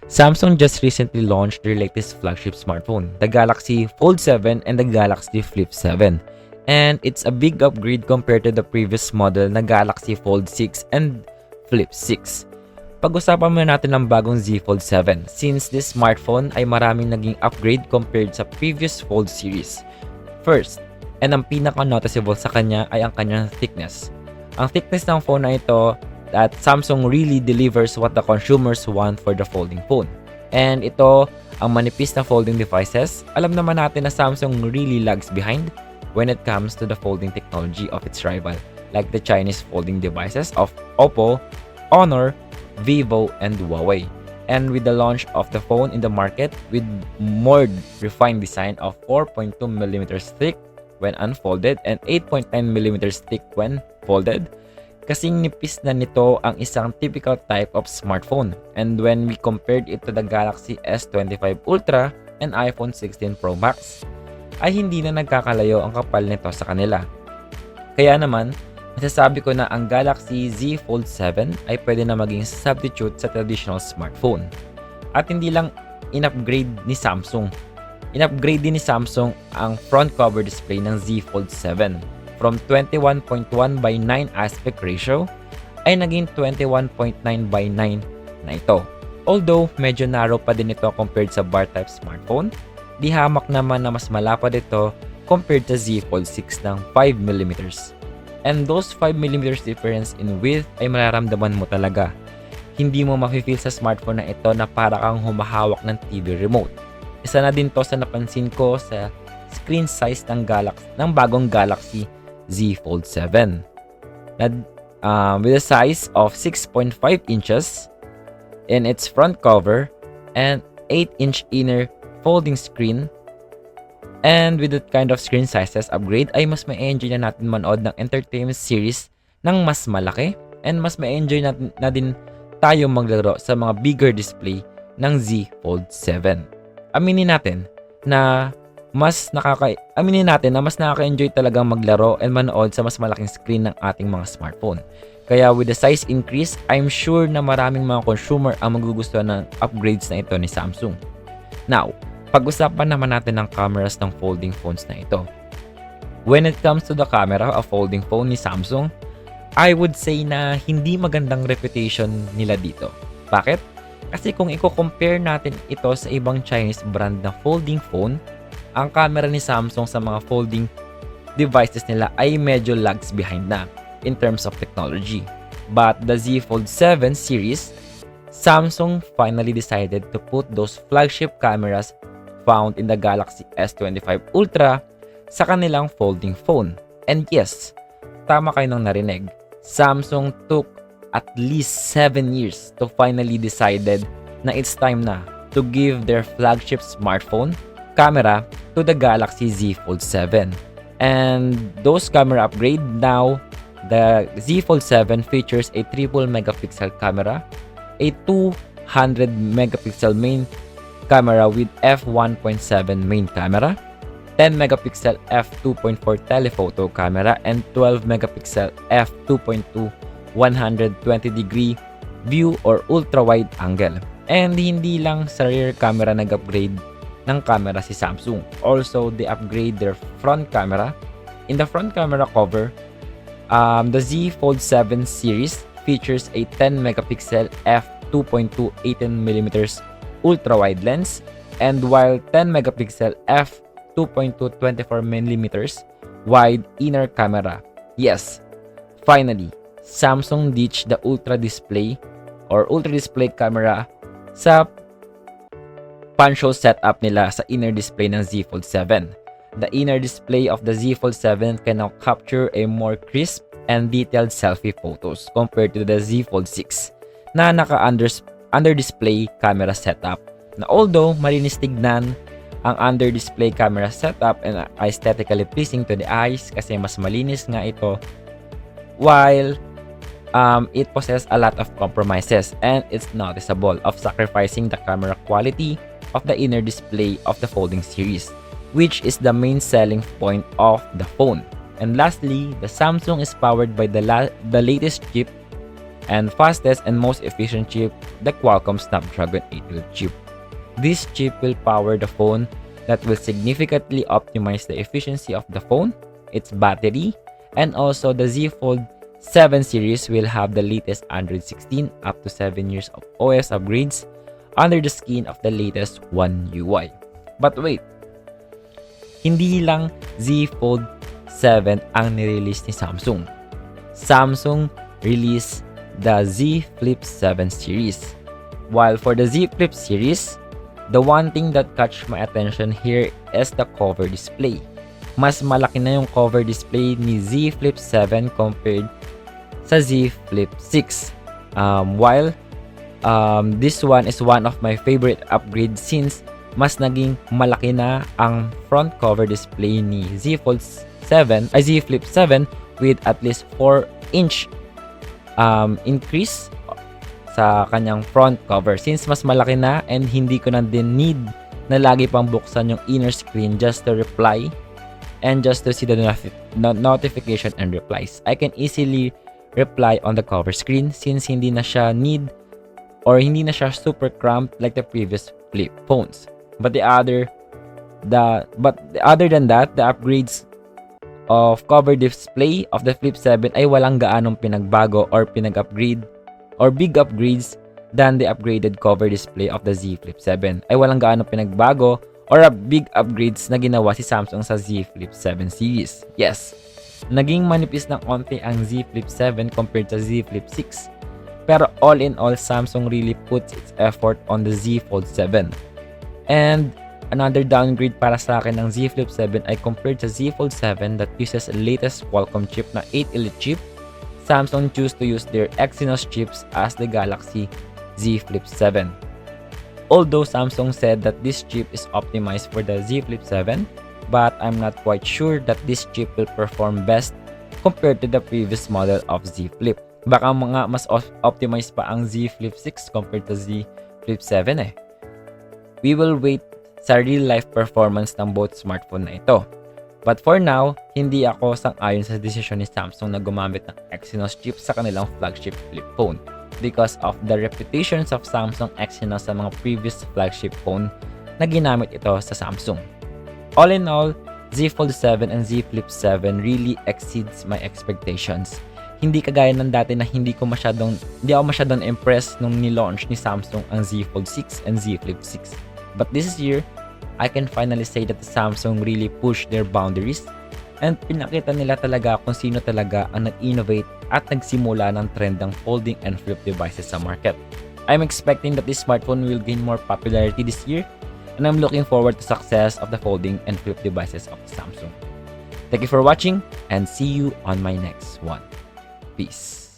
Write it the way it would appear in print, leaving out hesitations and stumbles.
Samsung just recently launched their latest flagship smartphone, the Galaxy Fold 7 and the Galaxy Flip 7. And it's a big upgrade compared to the previous model na Galaxy Fold 6 and Flip 6. Pag-usapan muna natin ang bagong Z Fold 7 since this smartphone ay maraming naging upgrade compared sa previous Fold series. First, and ang pinaka-noticeable sa kanya ay ang kanyang thickness. Ang thickness ng phone na ito that Samsung really delivers what the consumers want for the folding phone. And ito, ang manipis na folding devices, alam naman natin na Samsung really lags behind when it comes to the folding technology of its rival, like the Chinese folding devices of Oppo, Honor, Vivo, and Huawei. And with the launch of the phone in the market with more refined design of 4.2mm thick when unfolded and 8.9mm thick when folded, kasing nipis na nito ang isang typical type of smartphone. And when we compared it to the Galaxy S25 Ultra and iPhone 16 Pro Max, ay hindi na nagkakalayo ang kapal nito sa kanila. Kaya naman, masasabi ko na ang Galaxy Z Fold 7 ay pwede na maging substitute sa traditional smartphone. At hindi lang in-upgrade ni Samsung. In-upgrade din ni Samsung ang front cover display ng Z Fold 7. From 21.1 by 9 aspect ratio ay naging 21.9 by 9 na ito. Although medyo narrow pa din ito compared sa bar type smartphone, di hamak naman na mas malapad ito compared to Z Fold 6 ng 5mm. And those 5mm difference in width ay mararamdaman mo talaga. Hindi mo mafe-feel sa smartphone na ito na para kang humahawak ng TV remote. Isa na din to sa napansin ko sa screen size ng bagong Galaxy Z Fold 7. With a size of 6.5 inches in its front cover and 8-inch inner folding screen. And with that kind of screen sizes upgrade ay mas ma-enjoy na natin manood ng entertainment series ng mas malaki and mas ma-enjoy na din tayo maglaro sa mga bigger display ng Z Fold 7. Aminin natin na mas nakaka-enjoy talagang maglaro and manood sa mas malaking screen ng ating mga smartphone. Kaya with the size increase, I'm sure na maraming mga consumer ang magugustuhan ng upgrades na ito ni Samsung. Now, pag-usapan naman natin ang cameras ng folding phones na ito. When it comes to the camera of folding phone ni Samsung, I would say na hindi magandang reputation nila dito. Bakit? Kasi kung i-compare natin ito sa ibang Chinese brand na folding phone, ang camera ni Samsung sa mga folding devices nila ay medyo lags behind na in terms of technology. But the Z Fold 7 series, Samsung finally decided to put those flagship cameras found in the Galaxy S25 Ultra sa kanilang folding phone. And yes, tama kayo nang narinig. Samsung took at least 7 years to finally decided na it's time na to give their flagship smartphone camera to the Galaxy Z Fold 7. And those camera upgrade now, the Z Fold 7 features a triple megapixel camera, a 200 megapixel main camera with f1.7 main camera, 10 megapixel f2.4 telephoto camera, and 12 megapixel f2.2 120 degree view or ultra wide angle. And hindi lang sa rear camera nag-upgrade ng camera si Samsung. Also, they upgrade their front camera. In the front camera cover, the Z Fold 7 series features a 10 megapixel f2.2 18mm ultra wide lens, and while 10 megapixel f2.2 24mm wide inner camera. Yes, finally, Samsung ditched the ultra display camera sa pan-show setup nila sa inner display ng Z Fold 7. The inner display of the Z Fold 7 can now capture a more crisp and detailed selfie photos compared to the Z Fold 6 na naka-under-display camera setup. Na although malinis tignan ang under-display camera setup and aesthetically pleasing to the eyes kasi mas malinis nga ito, while it possesses a lot of compromises and it's noticeable of sacrificing the camera quality of the inner display of the folding series, which is the main selling point of the phone. And lastly, the Samsung is powered by the latest chip and fastest and most efficient chip, the Qualcomm Snapdragon 8 Elite chip. This chip will power the phone that will significantly optimize the efficiency of the phone, its battery, and also the Z Fold 7 series will have the latest Android 16 up to 7 years of OS upgrades under the skin of the latest One UI. But wait, hindi lang Z Fold 7 ang nirelease ni Samsung. Samsung released the Z Flip 7 series. While for the Z Flip series, the one thing that catch my attention here is the cover display. Mas malaki na yung cover display ni Z Flip 7 compared sa Z Flip 6. While this one is one of my favorite upgrades since mas naging malaki na ang front cover display ni Z Fold 7 ay Z Flip 7 with at least 4-inch increase sa kanyang front cover since mas malaki na and hindi ko na din need na lagi pang buksan yung inner screen just to reply and just to see the notification and replies. I can easily reply on the cover screen since hindi na siya need or hindi na siya super cramped like the previous flip phones. But other than that, the upgrades of cover display of the Flip 7 ay walang gaanong pinagbago or pinag-upgrade or big upgrades than the upgraded cover display of the Z Flip 7. Ay walang gaanong pinagbago or a big upgrades na ginawa si Samsung sa Z Flip 7 series. Yes, naging manipis ng onti ang Z Flip 7 compared sa Z Flip 6. Pero all in all, Samsung really puts its effort on the Z Fold 7. And another downgrade para sa akin ng Z Flip 7 ay compared sa Z Fold 7 that uses the latest Qualcomm chip na 8 Elite chip, Samsung choose to use their Exynos chips as the Galaxy Z Flip 7. Although Samsung said that this chip is optimized for the Z Flip 7, but I'm not quite sure that this chip will perform best compared to the previous model of Z Flip. Baka mga mas optimized pa ang Z Flip 6 compared to Z Flip 7 eh. We will wait sa real-life performance ng both smartphone na ito. But for now, hindi ako sang-ayon sa desisyon ni Samsung na gumamit ng Exynos chip sa kanilang flagship flip phone because of the reputations of Samsung Exynos sa mga previous flagship phone na ginamit ito sa Samsung. All in all, Z Fold 7 and Z Flip 7 really exceeds my expectations. Hindi kagaya ng dati na hindi ako masyadong impressed nung ni-launch ni Samsung ang Z Fold 6 and Z Flip 6. But this year, I can finally say that the Samsung really pushed their boundaries and pinakita nila talaga kung sino talaga ang nag-innovate at nagsimula ng trend ng folding and flip devices sa market. I'm expecting that this smartphone will gain more popularity this year and I'm looking forward to success of the folding and flip devices of Samsung. Thank you for watching and see you on my next one. Peace.